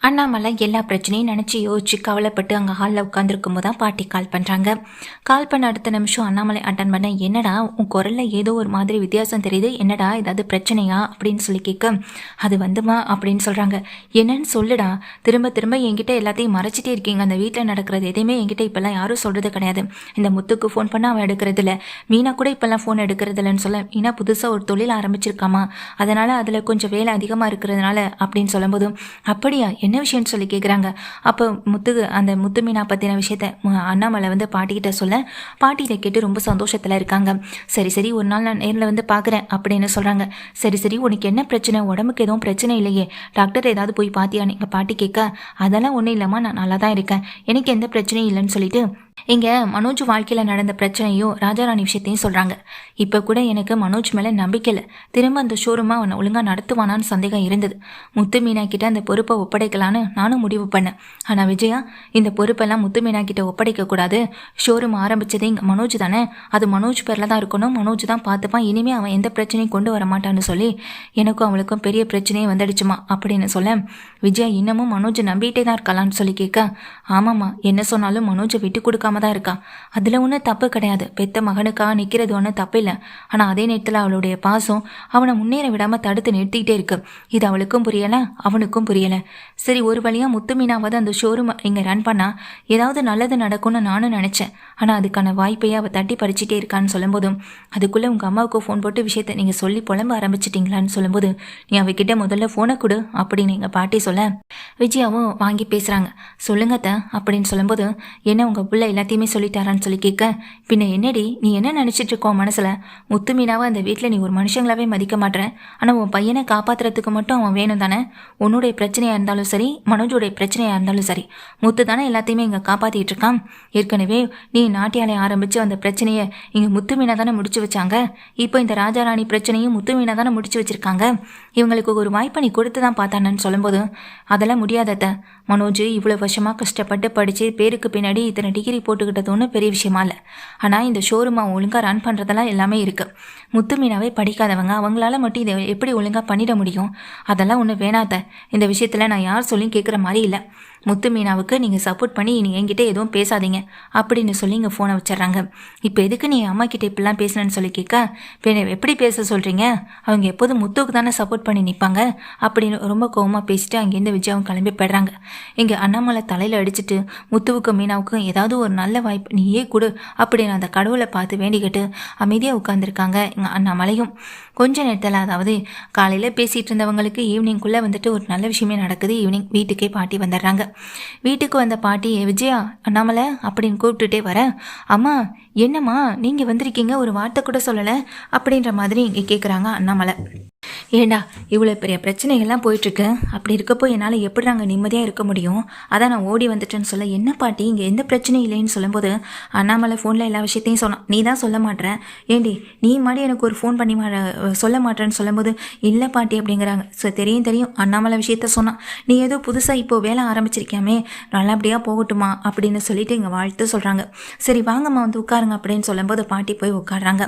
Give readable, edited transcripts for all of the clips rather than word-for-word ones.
அண்ணாமலை எல்லா பிரச்சனையும் நினச்சி யோசிச்சு கவலைப்பட்டு அங்கே ஹாலில் உட்காந்துருக்கும் போது தான் பாட்டி கால் பண்ணுறாங்க. கால் பண்ண அடுத்த நிமிஷம் அண்ணாமலை அட்டன் பண்ண, என்னடா உன் குரலில் ஏதோ ஒரு மாதிரி வித்தியாசம் தெரியுது, என்னடா ஏதாவது பிரச்சனையா அப்படின்னு சொல்லி கேட்க, அது வந்துமா அப்படின்னு சொல்கிறாங்க. என்னன்னு சொல்லுடா, திரும்ப திரும்ப என்கிட்ட எல்லாத்தையும் மறைச்சிட்டே இருக்கீங்க, அந்த வீட்டில் நடக்கிறது எதையுமே என்கிட்ட இப்போல்லாம் யாரும் சொல்கிறது கிடையாது. இந்த முத்துக்கு ஃபோன் பண்ண அவன் எடுக்கிறதில்ல, மீனா கூட இப்போல்லாம் ஃபோன் எடுக்கிறதில்லன்னு சொல்ல, மீனா புதுசாக ஒரு தொழில் ஆரம்பிச்சிருக்காமா, அதனால் அதில் கொஞ்சம் வேலை அதிகமாக இருக்கிறதுனால அப்படின்னு சொல்லும்போதும், அப்படியா என்ன விஷயம்னு சொல்லி கேட்குறாங்க. அப்போ அந்த முத்து மீனா பற்றின விஷயத்த அண்ணாமலை பாட்டிக்கிட்ட சொல்ல, பாட்டி இதை கேட்டு ரொம்ப சந்தோஷத்தில் இருக்காங்க. சரி சரி, ஒரு நாள் நான் நேரில் பார்க்குறேன் அப்படின்னு சொல்கிறாங்க. சரி சரி, உனக்கு என்ன பிரச்சனை, உடம்புக்கு எதுவும் பிரச்சனை இல்லையே, டாக்டர் ஏதாவது போய் பார்த்தியான்னு எங்கள் பாட்டி கேட்க, அதெல்லாம் ஒன்றும் இல்லைம்மா, நான் நல்லா தான் இருக்கேன், எனக்கு எந்த பிரச்சனையும் இல்லைன்னு சொல்லிட்டு இங்கே மனோஜ் வாழ்க்கையில் நடந்த பிரச்சனையும் ராஜாராணி விஷயத்தையும் சொல்கிறாங்க. இப்போ கூட எனக்கு மனோஜ் மேலே நம்பிக்கை இல்லை, திரும்ப அந்த ஷோரூமாக அவனை ஒழுங்காக நடத்துவானான்னு சந்தேகம் இருந்தது. முத்து மீனா கிட்ட அந்த பொறுப்பை ஒப்படைக்கலான்னு நானும் முடிவு பண்ணேன். ஆனால் விஜயா, இந்த பொறுப்பெல்லாம் முத்து மீனா கிட்ட ஒப்படைக்கக்கூடாது, ஷோரூம் ஆரம்பித்ததே இங்கே மனோஜ் தானே, அது மனோஜ் பேரில் தான் இருக்கணும், மனோஜ் தான் பார்த்துப்பான், இனிமேல் அவன் எந்த பிரச்சனையும் கொண்டு வர மாட்டான்னு சொல்லி எனக்கும் அவளுக்கும் பெரிய பிரச்சனையே வந்துடுச்சுமா அப்படின்னு சொல்ல, விஜயா இன்னமும் மனோஜை நம்பிட்டே தான் இருக்கலான்னு சொல்லி கேட்க, ஆமாம்மா, என்ன சொன்னாலும் மனோஜை விட்டு கொடுக்காம தான் இருக்கா, அதில் ஒன்றும் தப்பு கிடையாது, பெத்த மகனுக்காக நிற்கிறது ஒன்றும் தப்பு இல்லை. ஆனால் அதே நேரத்தில் அவளுடைய பாசம் அவனை முன்னேற விடாமல் தடுத்து நிறுத்திக்கிட்டே இருக்கு. இது அவளுக்கும் புரியலை, அவனுக்கும் புரியலை. சரி, ஒரு வழியாக முத்து மீனாவது அந்த ஷோரூம் இங்கே ரன் பண்ணால் ஏதாவது நல்லது நடக்கும்னு நானும் நினச்சேன். ஆனால் அதுக்கான வாய்ப்பையே அவள் தட்டி பறிச்சிட்டே இருக்கான்னு சொல்லும்போதும், அதுக்குள்ளே உங்கள் அம்மாவுக்கு ஃபோன் போட்டு விஷயத்தை நீங்கள் சொல்லி புலம்ப ஆரம்பிச்சிட்டிங்களான்னு சொல்லும்போது, நீ அவகிட்ட முதல்ல ஃபோனை கொடு அப்படின்னு எங்கள் பாட்டி சொல்ல, விஜயாவும் வாங்கி பேசுகிறாங்க. சொல்லுங்கத்த அப்படின்னு சொல்லும்போது, என்ன உங்கள் பிள்ளை எல்லாத்தையுமே சொல்லிட்டாரான்னு சொல்லி கேட்க, பின்ன என்னடி நீ என்ன நினச்சிட்டு இருக்கோம் மனசில், முத்து மீனாவை அந்த வீட்டில் நீ ஒரு மனுஷங்களாவே மதிக்க மாட்டேற, ஆனால் உன் பையனை காப்பாற்றுறதுக்கு மட்டும் அவன் வேணும் தானே, உன்னுடைய பிரச்சனையாக இருந்தாலும் சரி, மனோஜோடைய பிரச்சனையாக இருந்தாலும் சரி, முத்து தானே எல்லாத்தையுமே இங்கே காப்பாற்றிட்டு இருக்கான். ஏற்கனவே நீ நாட்டியாலயம் ஆரம்பித்து அந்த பிரச்சனையை இங்கே முத்து மீனா தானே முடிச்சு வச்சாங்க, இப்போ இந்த ராஜாராணி பிரச்சனையும் முத்து மீனா தானே முடிச்சு வச்சுருக்காங்க, இவங்களுக்கு ஒரு வாய்ப்பை நீ கொடுத்து தான் பார்த்தானன்னு சொல்லும்போது, அதெல்லாம் முடியாதத்த, மனோஜ் இவ்வளோ வருஷமாக கஷ்டப்பட்டு படித்து பேருக்கு பின்னாடி இத்தனை டிகிரி போட்டுக்கிட்டது ஒன்றும் பெரிய விஷயமா இல்லை. ஆனால் இந்த ஷோரூமை ஒழுங்காக ரன் பண்ணுறதெல்லாம் எல்லாமே இருக்குது. முத்து மீனாவே படிக்காதவங்க, அவங்களால மட்டும் இதை எப்படி ஒழுங்காக பண்ணிட முடியும், அதெல்லாம் ஒன்றும் வேணாத, இந்த விஷயத்தில் நான் யார் சொல்லியும் கேட்குற மாதிரி இல்லை. முத்து மீனாவுக்கு நீங்கள் சப்போர்ட் பண்ணி நீ என்கிட்ட எதுவும் பேசாதீங்க அப்படின்னு சொல்லி இங்கே ஃபோனை வச்சிட்றாங்க. இப்போ எதுக்கு நீ அம்மா கிட்டே இப்படிலாம் பேசணுன்னு சொல்லி கேட்க, இப்போ எப்படி பேச சொல்கிறீங்க, அவங்க எப்போதும் முத்துவுக்கு தானே சப்போர்ட் பண்ணி நிற்பாங்க அப்படின்னு ரொம்ப கோவமாக பேசிட்டு அங்கேருந்து விஜயாவும் கிளம்பி போய்ட்றாங்க. இங்கே அண்ணாமலை தலையில் அடிச்சுட்டு, முத்துவுக்கும் மீனாவுக்கும் ஏதாவது ஒரு நல்ல வாய்ப்பு நீயே கொடு அப்படின்னு அந்த கடவுளை பார்த்து வேண்டிக்கிட்டு அமைதியாக உட்காந்துருக்காங்க எங்கள் அண்ணாமலையும். கொஞ்ச நேரத்தில், அதாவது காலையில் பேசிகிட்டு இருந்தவங்களுக்கு ஈவினிங்குள்ளே ஒரு நல்ல விஷயமே நடக்குது. ஈவினிங் வீட்டுக்கே பாட்டி வந்துடுறாங்க. வீட்டுக்கு வந்த பாட்டி, விஜயா, அண்ணாமலை அப்படின்னு கூப்பிட்டுட்டே வர, அம்மா என்னம்மா நீங்கள் வந்திருக்கீங்க, ஒரு வார்த்தை கூட சொல்லலை அப்படின்ற மாதிரி இங்கே கேட்குறாங்க அண்ணாமலை. ஏண்டா இவ்வளோ பெரிய பிரச்சனைகள்லாம் போயிட்டுருக்கு, அப்படி இருக்கப்போ என்னால் எப்படி நாங்கள் நிம்மதியாக இருக்க முடியும், அதான் நான் ஓடி வந்துட்டேன்னு சொல்ல, என்ன பாட்டி இங்கே எந்த பிரச்சனையும் இல்லைன்னு சொல்லும்போது அண்ணாமலை ஃபோனில் எல்லா விஷயத்தையும் சொன்னான். நீ தான் சொல்ல மாட்டேன், ஏண்டி நீ மாடி எனக்கு ஒரு ஃபோன் பண்ணி சொல்ல மாட்டேன்னு சொல்லும்போது, இல்லை பாட்டி அப்படிங்கிறாங்க. ஸோ தெரியும் அண்ணாமலை விஷயத்த சொன்னான், நீ ஏதோ புதுசாக இப்போது வேலை ஆரம்பிச்சிருக்காமே, நல்லபடியாக போகட்டுமா அப்படின்னு சொல்லிட்டு இங்கே வாழ்த்து சொல்கிறாங்க. சரி வாங்கம்மா உட்காருங்க அப்படின்னு சொல்லும்போது பாட்டி போய் உட்காடுறாங்க.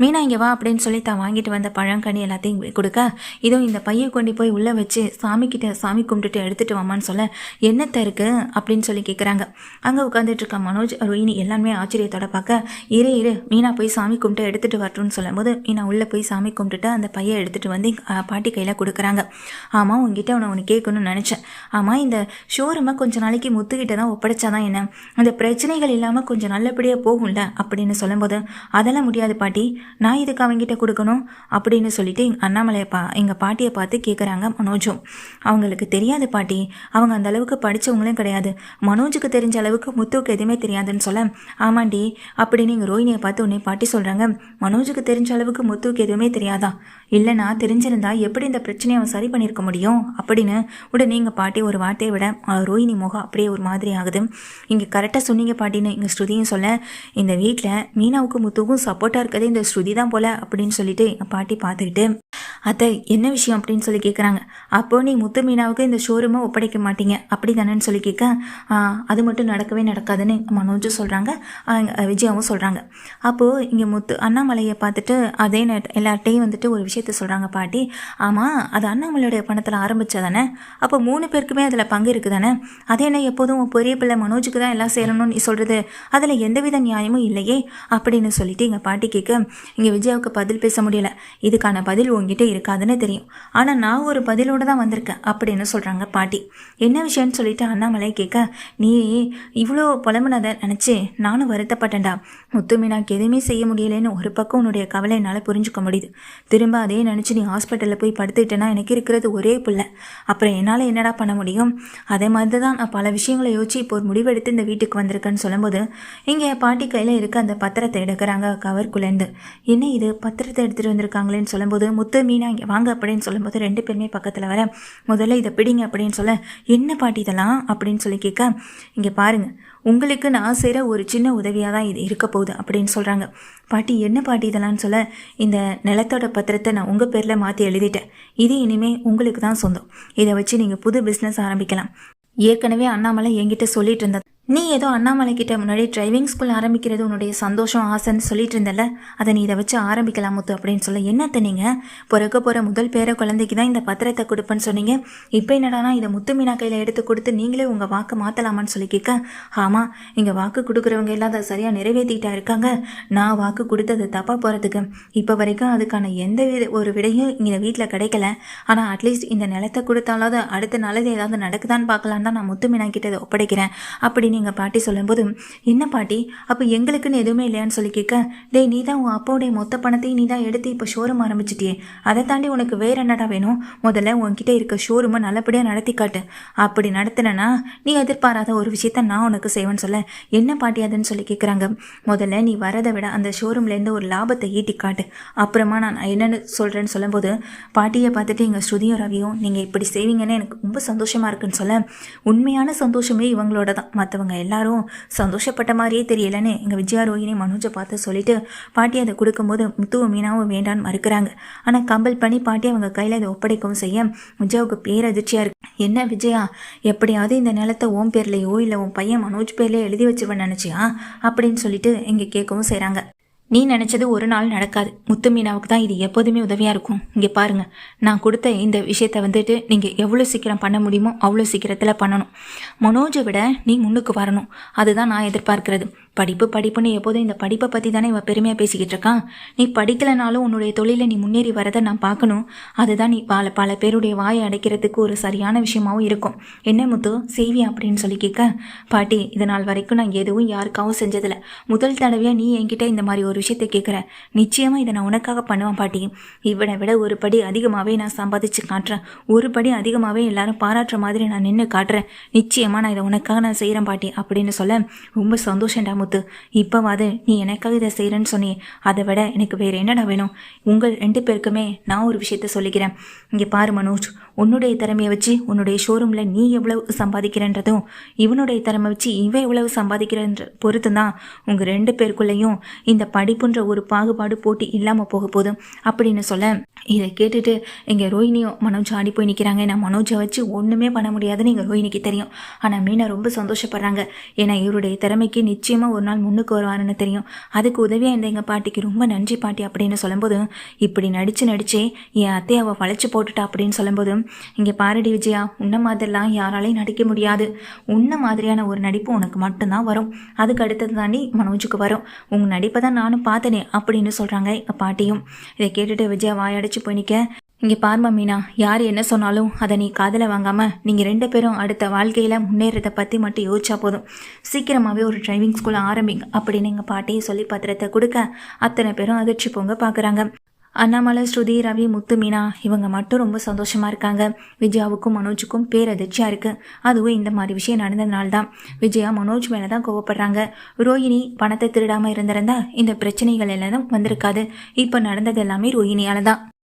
மீனா இங்கே வா அப்படின்னு சொல்லி தான் வாங்கிட்டு வந்த பழங்கனி எல்லாத்தையும் கொடுக்க, இதோ இந்த பையை கொண்டு போய் உள்ளே வச்சு சாமிக்கிட்ட சாமி கும்பிட்டுட்டு எடுத்துகிட்டு வாமான்னு சொல்ல, என்னத்தை இருக்குது அப்படின்னு சொல்லி கேட்குறாங்க. அங்கே உட்காந்துட்டு இருக்க மனோஜ், ரோஹினி எல்லாருமே ஆச்சரியத்தோட பார்க்க, இரு மீனா போய் சாமி கும்பிட்டு எடுத்துகிட்டு வரட்டும்னு சொல்லும்போது, மீனா உள்ளே போய் சாமி கும்பிட்டுட்டு அந்த பையை எடுத்துகிட்டு வந்து பாட்டி கையில் கொடுக்குறாங்க. ஆமாம், உங்ககிட்ட ஒன்று கேட்கணும்னு நினச்சேன். ஆமாம், இந்த ஷோரூமை கொஞ்சம் நாளைக்கு முத்துக்கிட்ட தான் ஒப்படைச்சாதான் என்ன, அந்த பிரச்சனைகள் இல்லாமல் கொஞ்சம் நல்லபடியாக போகும்ல அப்படின்னு சொல்லும்போது, அதெல்லாம் முடியாது பாட்டி, நான் இதுக்கு அவங்ககிட்ட கொடுக்கணும் அப்படின்னு சொல்லிட்டு அண்ணாமலை எங்கள் பாட்டியை பார்த்து கேட்குறாங்க மனோஜும். அவங்களுக்கு தெரியாது பாட்டி, அவங்க அந்த அளவுக்கு படித்தவங்களும் கிடையாது, மனோஜுக்கு தெரிஞ்ச அளவுக்கு முத்துவுக்கு எதுவுமே தெரியாதுன்னு சொல்ல, ஆமாண்டி அப்படின்னு எங்கள் ரோஹினியை பார்த்து உடனே பாட்டி சொல்கிறாங்க, மனோஜுக்கு தெரிஞ்ச அளவுக்கு முத்துவுக்கு எதுவுமே தெரியாதா, இல்லைனா தெரிஞ்சிருந்தா எப்படி இந்த பிரச்சனையை அவன் சரி பண்ணியிருக்க முடியும் அப்படின்னு உடனே எங்கள் பாட்டி ஒரு வார்த்தையை விட ரோஹினி முகம் அப்படியே ஒரு மாதிரி ஆகுது. இங்கே கரெக்டாக சொன்னீங்க பாட்டின்னு எங்கள் ஸ்ருதியும் சொல்ல, இந்த வீட்டில் மீனாவுக்கும் முத்துவுக்கும் சப்போர்ட்டாக இருக்கிறதே இந்த ஸ்ருதி தான் போல அப்படின்னு சொல்லிட்டு எங்கள் பாட்டி பார்த்துக்கிட்டு, அத்தை என்ன விஷயம் அப்படின்னு சொல்லி கேட்குறாங்க. அப்போது நீ முத்து மீனாவுக்கு இந்த ஷோரூமை ஒப்படைக்க மாட்டீங்க அப்படி தானேன்னு சொல்லி கேட்க, அது மட்டும் நடக்கவே நடக்காதுன்னு மனோஜும் சொல்கிறாங்க, விஜயாவும் சொல்கிறாங்க. அப்போது இங்கே அண்ணாமலையை பார்த்துட்டு அதே எல்லார்ட்டையும் வந்துட்டு ஒரு விஷயத்த சொல்கிறாங்க பாட்டி. ஆமாம், அது அண்ணாமலையோடைய பணத்தில் ஆரம்பித்ததானே, அப்போ 3 பேருக்குமே அதில் பங்கு இருக்குது தானே, அதே என்ன எப்போதும் பெரிய பிள்ளை மனோஜுக்கு தான் எல்லாம் சேரணும்னு நீ சொல்கிறது, அதில் எந்தவித நியாயமும் இல்லையே அப்படின்னு சொல்லிட்டு எங்கள் பாட்டி கேட்க, இங்கே விஜயாவுக்கு பதில் பேச முடியல. இதுக்கான பதில் உங்ககிட்ட இருக்காதுன்னு தெரியும், ஆனால் நான் ஒரு பதிலோடு தான் வந்திருக்கேன் அப்படின்னு சொல்கிறாங்க பாட்டி. என்ன விஷயம்னு சொல்லிட்டு அண்ணாமலை கேட்க, நீ இவ்வளோ புலம்புனதை நினச்சி நானும் வருத்தப்பட்டேன்டா. முத்து மீனாக்கு எதுவுமே செய்ய முடியலைன்னு ஒரு பக்கம் உன்னுடைய கவலை என்னால் புரிஞ்சுக்க முடியுது. திரும்ப அதே நினச்சி நீ ஹாஸ்பிட்டலில் போய் படுத்துக்கிட்டேன்னா எனக்கு இருக்கிறது ஒரே பிள்ளை, அப்புறம் என்னால் என்னடா பண்ண முடியும்? அதே மாதிரி தான் நான் பல விஷயங்களை யோசிச்சு இப்போ ஒரு முடிவெடுத்து இந்த வீட்டுக்கு வந்திருக்கேன்னு சொல்லும்போது இங்கே பாட்டி கையில் இருக்க அந்த பத்திரத்தை எடுக்கிறாங்க கவர்க்குள்ளேருந்து. என்ன இது பத்திரத்தை எடுத்துகிட்டு வந்திருக்காங்களேன்னு சொல்லும்போது முத்து மீனா இங்கே வாங்க அப்படின்னு சொல்லும்போது 2 பேருமே பக்கத்தில் வர, முதல்ல இதை பிடிங்க அப்படின்னு சொல்ல, என்ன பாட்டி இதெல்லாம் அப்படின்னு சொல்லி கேட்க, இங்கே பாருங்கள், உங்களுக்கு நான் செய்கிற ஒரு சின்ன உதவியாக தான் இது இருக்க போகுது அப்படின்னு சொல்கிறாங்க. பாட்டி என்ன பாட்டி இதெல்லாம்னு சொல்ல, இந்த நிலத்தோட பத்திரத்தை நான் உங்கள் பேரில் மாற்றி எழுதிட்டேன், இது இனிமேல் உங்களுக்கு தான் சொந்தம், இதை வச்சு நீங்கள் புது பிஸ்னஸ் ஆரம்பிக்கலாம். ஏற்கனவே அண்ணாமலை என்கிட்ட சொல்லிட்டு இருந்தது, நீ ஏதோ அண்ணாமலை கிட்ட முன்னாடி டிரைவிங் ஸ்கூல் ஆரம்பிக்கிறது உன்னுடைய சந்தோஷம் ஆசைன்னு சொல்லிட்டு இருந்தல, அதை நீ இதை வச்சு ஆரம்பிக்கலாம் முத்து அப்படின்னு சொல்ல, என்னத்த நீங்கள் பிறக்க போகிற முதல் பேர குழந்தைக்கு தான் இந்த பத்திரத்தை கொடுப்பேன்னு சொன்னீங்க, இப்போ என்னடானா இதை முத்து மீனா கையில் எடுத்து கொடுத்து நீங்களே உங்கள் வாக்கு மாற்றலாமான்னு சொல்லி கேட்க, ஆமாம், இங்கே வாக்கு கொடுக்குறவங்க எல்லாம் அதை சரியாக நிறைவேற்றிக்கிட்டா இருக்காங்க, நான் வாக்கு கொடுத்தது தப்பாக போகிறதுக்கு இப்போ வரைக்கும் அதுக்கான எந்த ஒரு விடையும் இங்கே வீட்டில் கிடைக்கல, ஆனால் அட்லீஸ்ட் இந்த நிலத்தை கொடுத்தாலாவது அடுத்த நல்லது ஏதாவது நடக்குதான்னு பார்க்கலான்னு தான் நான் முத்து மீனா கிட்ட இதை ஒப்படைக்கிறேன் அப்படின்னு எங்கள் பாட்டி சொல்லும்போது, என்ன பாட்டி அப்போ எங்களுக்குன்னு எதுவுமே இல்லையான்னு சொல்லி கேட்க, டேய் நீ தான் உன் அப்பாவுடைய மொத்த பணத்தையும் நீ தான் எடுத்து இப்போ ஷோரூம் ஆரம்பிச்சிட்டியே, அதை தாண்டி உனக்கு வேறு என்னடா வேணும்? முதல்ல உன்கிட்ட இருக்க ஷோரூமை நல்லபடியாக நடத்தி காட்டு, அப்படி நடத்தினா நீ எதிர்பாராத ஒரு விஷயத்த நான் உனக்கு செய்வேன்னு சொல்ல, என்ன பாட்டி அதுன்னு சொல்லி கேட்குறாங்க. முதல்ல நீ வரதை விட அந்த ஷோரூம்லேருந்து ஒரு லாபத்தை ஈட்டி காட்டு, அப்புறமா நான் என்னென்னு சொல்கிறேன்னு சொல்லும்போது பாட்டியை பார்த்துட்டு எங்கள் ஸ்ருதியும் ரவியும் நீங்கள் இப்படி செய்வீங்கன்னு எனக்கு ரொம்ப சந்தோஷமாக இருக்குன்னு சொல்ல, உண்மையான சந்தோஷமே இவங்களோட தான், மற்றவங்க எல்லாரும் சந்தோஷப்பட்ட மாதிரியே தெரியலன்னு எங்கள் விஜயா ரோஹிணி மனோஜை பார்த்து சொல்லிட்டு பாட்டி அதை கொடுக்கும்போது முத்துவும் மீனாவும் வேண்டான்னு மறுக்கிறாங்க. ஆனால் கம்பல் பண்ணி பாட்டி அவங்க கையில் அதை ஒப்படைக்கவும் செய்ய விஜயாவுக்கு பேரதிர்ச்சியாக இருக்கு. என்ன விஜயா, எப்படியாவது இந்த நிலத்தை ஓம் பேர்லையோ இல்லை உன் பையன் மனோஜ் பேர்லையோ எழுதி வச்சிருவேன் நினச்சியா அப்படின்னு சொல்லிட்டு இங்கே கேட்கவும் செய்கிறாங்க. நீ நினச்சது ஒரு நாள் நடக்காது, முத்து மீனாவுக்கு தான் இது எப்போதுமே உதவியாக இருக்கும். இங்கே பாருங்கள், நான் கொடுத்த இந்த விஷயத்தை வந்துட்டு நீங்கள் எவ்வளோ சீக்கிரம் பண்ண முடியுமோ அவ்வளோ சீக்கிரத்தில் பண்ணணும். மனோஜை விட நீ முன்னுக்கு வரணும், அதுதான் நான் எதிர்பார்க்கிறது. படிப்புன்னு எப்போதும் இந்த படிப்பை பற்றி தானே இவன் பெருமையாக பேசிக்கிட்டு இருக்கான். நீ படிக்கலைனாலும் உன்னுடைய தொழிலை நீ முன்னேறி வரதை நான் பார்க்கணும், அதுதான் நீ பல பேருடைய வாயை அடைக்கிறதுக்கு ஒரு சரியான விஷயமாகவும் இருக்கும். என்ன முத்து செய்வியா அப்படின்னு சொல்லி கேட்க, பாட்டி இது நாள் வரைக்கும் நான் எதுவும் யாருக்காகவும் செஞ்சதில்லை, முதல் தடவையாக நீ என்கிட்ட இந்த மாதிரி ஒரு விஷயத்தை கேட்குற, நிச்சயமாக இதை நான் உனக்காக பண்ணுவேன் பாட்டி. இவனை விட ஒரு படி அதிகமாகவே நான் சம்பாதிச்சு காட்டுறேன், ஒரு படி அதிகமாகவே எல்லாரும் பாராட்டுற மாதிரி நான் நின்று காட்டுறேன், நிச்சயமாக நான் இதை உனக்காக நான் செய்கிறேன் பாட்டி அப்படின்னு சொல்ல, ரொம்ப சந்தோஷம்டா முத்து, இப்போவாது நீ எனக்காக இதை செய்கிறேன்னு சொன்னி, அதை விட எனக்கு வேறு என்னடா வேணும்? உங்கள் 2 பேருக்குமே நான் ஒரு விஷயத்த சொல்லிக்கிறேன். இங்கே பாரு மனோஜ், உன்னுடைய திறமையை வச்சு உன்னுடைய ஷோரூமில் நீ எவ்வளவு சம்பாதிக்கிறன்றதும் இவனுடைய திறமை வச்சு இவன் எவ்வளவு சம்பாதிக்கிறன்ற பொறுத்து தான் உங்கள் 2 பேருக்குள்ளேயும் இந்த படிப்புன்ற ஒரு பாகுபாடு போட்டி இல்லாமல் போக போதும் அப்படின்னு சொல்ல, இதை கேட்டுட்டு இங்கே ரோஹிணியும் மனோஜ் ஆடி போய் நிற்கிறாங்க. நான் மனோஜை வச்சு ஒன்றுமே பண்ண முடியாதுன்னு எங்கள் ரோஹிணிக்கு தெரியும். ஆனால் மீனா ரொம்ப சந்தோஷப்படுறாங்க, ஏன்னா இவருடைய திறமைக்கு நிச்சயமாக ஒரு நாள் முன்னுக்கு வருவாருன்னு தெரியும். அதுக்கு உதவியாக இருந்த எங்கள் பாட்டிக்கு ரொம்ப நன்றி பாட்டி அப்படின்னு சொல்லும்போது, இப்படி நடிச்சே என் அத்தையை அவள் வளைச்சு போட்டுட்டா அப்படின்னு சொல்லும்போது, இங்கே பாரடி விஜயா, உன்ன மாதிரிலாம் யாராலையும் நடிக்க முடியாது, உன்ன மாதிரியான ஒரு நடிப்பு உனக்கு மட்டும்தான் வரும், அதுக்கு அடுத்தது தாண்டி மனோஜுக்கு வரும், உங்கள் நடிப்பை தான் நானும் பார்த்தனே அப்படின்னு சொல்கிறாங்க எங்கள் பாட்டியும். இதை கேட்டுட்டு விஜயா வாயடைச்சு போய் நிற்க, இங்கே பார்மா மீனா, யார் என்ன சொன்னாலும் அதை நீ காதில் வாங்காமல் நீங்கள் 2 பேரும் அடுத்த வாழ்க்கையில் முன்னேறதை பற்றி மட்டும் யோசிச்சா போதும், சீக்கிரமாகவே ஒரு டிரைவிங் ஸ்கூல் ஆரம்பிங்க அப்படின்னு எங்கள் பாட்டியை சொல்லி பத்திரத்தை கொடுக்க அத்தனை பேரும் அதிர்ச்சி போங்க பார்க்குறாங்க. அண்ணாமலை, ஸ்ருதி, ரவி, முத்து, மீனா இவங்க மட்டும் ரொம்ப சந்தோஷமாக இருக்காங்க. விஜயாவுக்கும் மனோஜுக்கும் பேரதிர்ச்சியாக இருக்குது. அதுவும் இந்த மாதிரி விஷயம் நடந்ததுனால தான் விஜயா மனோஜ் மேலே தான் கோவப்படுறாங்க. ரோஹிணி பணத்தை திருடாமல் இருந்திருந்தா இந்த பிரச்சனைகள் எல்லாம் வந்திருக்காது. இப்போ நடந்தது எல்லாமே ரோஹிணியால் தான்.